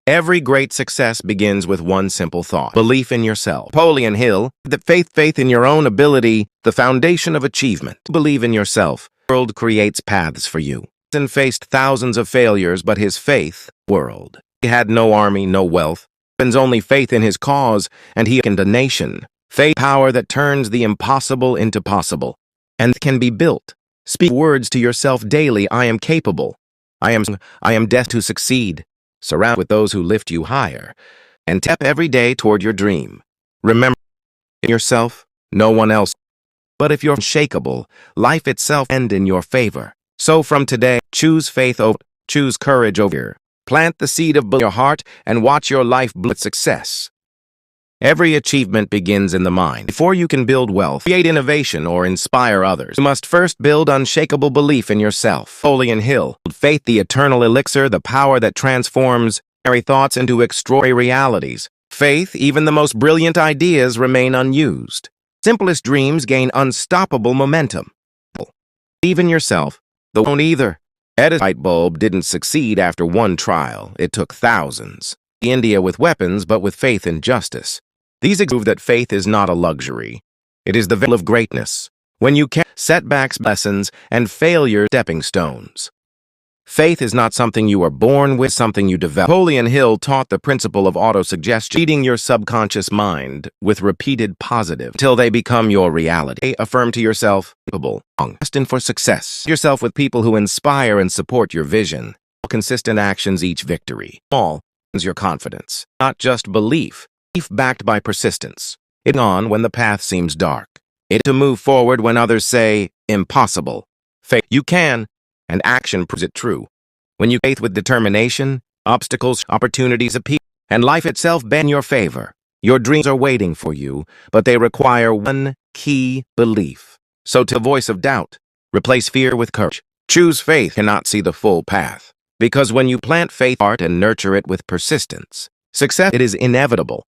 Every great success begins with one simple thought: belief in yourself. Napoleon Hill, that faith in your own ability, the foundation of achievement. Believe in yourself. The world creates paths for you. He faced thousands of failures, but his faith, world. He had no army, no wealth. Only faith in his cause, and he awakened a nation. Faith, power that turns the impossible into possible, and can be built. Speak words to yourself daily: I am capable. I am destined to succeed. Surround with those who lift you higher, and step every day toward your dream. Remember yourself, no one else. But if you're unshakable, life itself ends in your favor. So from today, choose faith over, choose courage over fear. Plant the seed of belief in your heart and watch your life bloom with success. Every achievement begins in the mind. Before you can build wealth, create innovation, or inspire others, you must first build unshakable belief in yourself. Napoleon Hill, faith, the eternal elixir, the power that transforms ordinary thoughts into extraordinary realities. Faith, even the most brilliant ideas remain unused. Simplest dreams gain unstoppable momentum. Believe in yourself, though don't either. Edison's light bulb didn't succeed after one trial. It took thousands. India with weapons, but with faith in justice. These prove that faith is not a luxury. It is the veil of greatness. When you can setbacks, lessons, and failure stepping stones. Faith is not something you are born with, something you develop. Napoleon Hill taught the principle of autosuggestion, feeding your subconscious mind with repeated positive until they become your reality. Affirm to yourself, capable, destined for success. Yourself with people who inspire and support your vision. Consistent actions, each victory. Small is your confidence, not just belief backed by persistence. It on when the path seems dark. It to move forward when others say impossible. Faith, you can, and action proves it true. When you faith with determination, obstacles, opportunities appear, and life itself bend your favor. Your dreams are waiting for you, but they require one key: belief. So to the voice of doubt, replace fear with courage. Choose faith. Cannot see the full path, because when you plant faith and nurture it with persistence, success, it is inevitable.